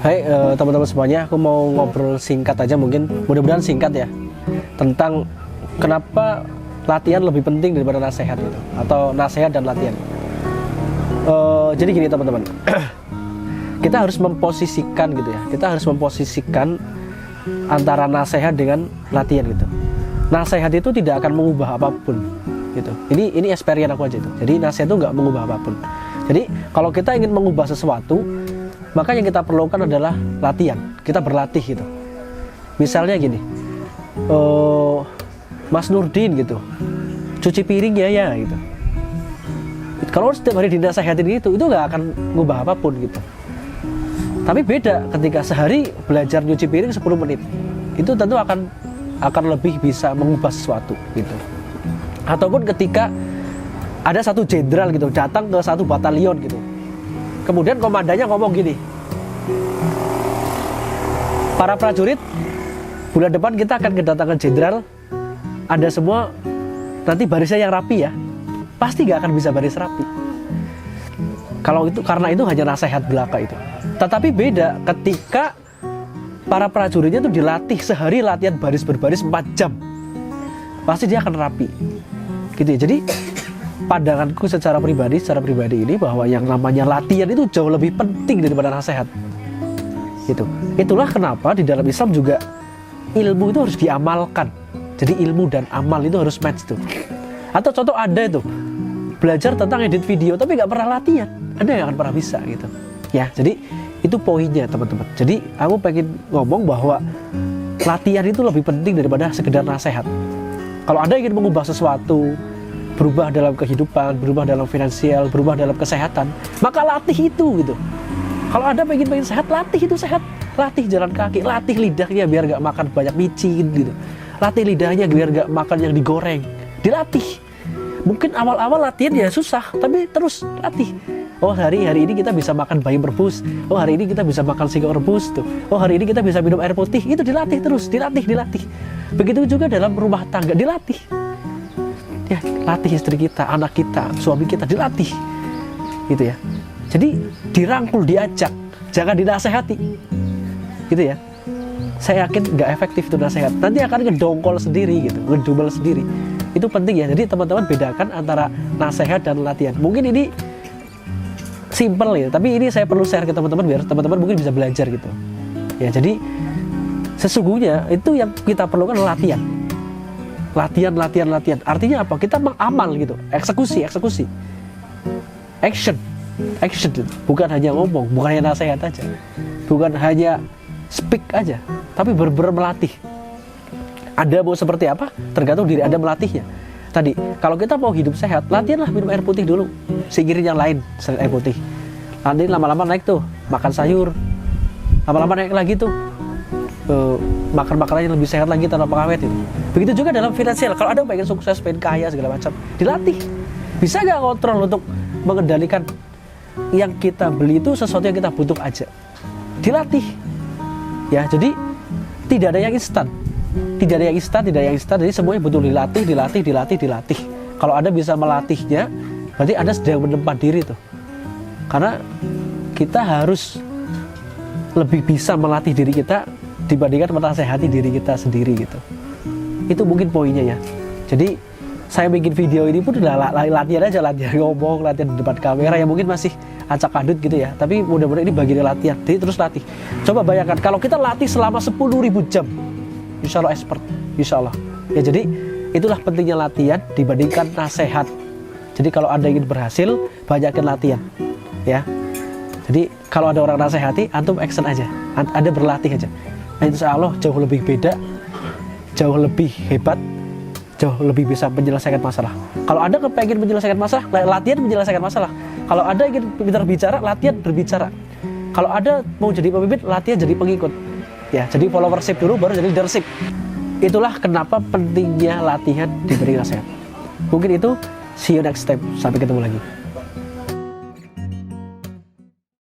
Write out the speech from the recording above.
Hai teman-teman semuanya, aku mau ngobrol singkat aja, mungkin mudah-mudahan singkat ya, tentang kenapa latihan lebih penting daripada nasihat gitu, atau nasihat dan latihan. Jadi gini teman-teman, kita harus memposisikan gitu ya, kita harus memposisikan antara nasihat dengan latihan gitu. Nasihat itu tidak akan mengubah apapun gitu. Ini experience aku aja itu. Jadi nasihat itu nggak mengubah apapun. Jadi kalau kita ingin mengubah sesuatu, maka yang kita perlukan adalah latihan. Kita berlatih gitu. Misalnya gini, Mas Nurdin gitu, cuci piring ya gitu. Kalau setiap hari dinasehatin itu nggak akan ngubah apapun gitu. Tapi beda ketika sehari belajar nyuci piring 10 menit, itu tentu akan lebih bisa mengubah sesuatu gitu. Ataupun ketika ada satu jenderal gitu datang ke satu batalion gitu, kemudian komandannya ngomong gini, para prajurit, bulan depan kita akan kedatangan jenderal, Anda semua nanti barisnya yang rapi ya. Pasti gak akan bisa baris rapi. Kalau itu, karena itu hanya nasihat belaka itu. Tetapi beda ketika para prajuritnya itu dilatih sehari, latihan baris berbaris 4 jam, pasti dia akan rapi gitu ya. Jadi pandanganku secara pribadi ini bahwa yang namanya latihan itu jauh lebih penting daripada nasihat gitu. Itulah kenapa di dalam Islam juga ilmu itu harus diamalkan. Jadi ilmu dan amal itu harus match tuh. Atau contoh Anda itu belajar tentang edit video tapi nggak pernah latihan, Anda nggak akan pernah bisa gitu ya. Jadi itu poinnya teman-teman. Jadi aku pengen ngomong bahwa latihan itu lebih penting daripada sekedar nasihat. Kalau Anda ingin mengubah sesuatu, berubah dalam kehidupan, berubah dalam finansial, berubah dalam kesehatan, maka latih itu gitu. Kalau Anda pengen sehat, latih itu sehat. Latih jalan kaki, latih lidahnya biar gak makan banyak micin gitu. Latih lidahnya biar gak makan yang digoreng. Dilatih. Mungkin awal-awal latihan ya susah, tapi terus latih. Oh hari ini kita bisa makan bayam rebus. Oh hari ini kita bisa makan singkong rebus tuh. Oh hari ini kita bisa minum air putih. Itu dilatih terus, dilatih. Begitu juga dalam rumah tangga, dilatih. Ya, latih istri kita, anak kita, suami kita, dilatih gitu ya. Jadi dirangkul, diajak, jangan dinasehati gitu ya. Saya yakin nggak efektif itu nasihat, nanti akan ngedongkol sendiri gitu, ngedumel sendiri. Itu penting ya. Jadi teman-teman bedakan antara nasihat dan latihan. Mungkin ini simple ya, tapi ini saya perlu share ke teman-teman biar teman-teman mungkin bisa belajar gitu ya. Jadi sesungguhnya itu yang kita perlukan latihan. Latihan. Artinya apa? Kita mengamal gitu, eksekusi, action. Bukan hanya ngomong, bukan hanya nasihat aja, bukan hanya speak aja, tapi benar-benar melatih. Anda mau seperti apa? Tergantung diri Anda melatihnya. Tadi, kalau kita mau hidup sehat, latihanlah minum air putih dulu, singkirin yang lain selain air putih. Nanti lama-lama naik tuh, makan sayur. Lama-lama naik lagi tuh, makan makanan yang lebih sehat lagi tanpa pengawet itu. Begitu juga dalam finansial. Kalau Anda pengen sukses, pengen kaya segala macam, dilatih. Bisa nggak kontrol untuk mengendalikan yang kita beli itu sesuatu yang kita butuh aja? Dilatih. Ya, jadi tidak ada yang instan. Jadi semuanya butuh dilatih. Kalau Anda bisa melatihnya, berarti Anda sedang menempa diri tuh. Karena kita harus lebih bisa melatih diri kita dibandingkan menasehati diri kita sendiri gitu. Itu mungkin poinnya ya. Jadi saya bikin video ini pun udah latihan aja, latihan ngomong, latihan di depan kamera yang mungkin masih acak-adut gitu ya. Tapi mudah-mudahan ini bagian latihan. Jadi terus latih. Coba bayangkan kalau kita latih selama 10.000 jam, insya Allah expert, insya Allah. Ya jadi itulah pentingnya latihan dibandingkan nasihat. Jadi kalau Anda ingin berhasil, banyakin latihan, ya. Jadi kalau ada orang nasihati, antum action aja, Anda berlatih aja. Nah, insya Allah jauh lebih beda, jauh lebih hebat, jauh lebih bisa menyelesaikan masalah. Kalau Anda kepengen menyelesaikan masalah, latihan menyelesaikan masalah. Kalau Anda ingin berbicara, latihan berbicara. Kalau Anda mau jadi pemimpin, latihan jadi pengikut. Ya, jadi followership dulu baru jadi leadership. Itulah kenapa pentingnya latihan diberi nasihat. Mungkin itu, see you next time. Sampai ketemu lagi.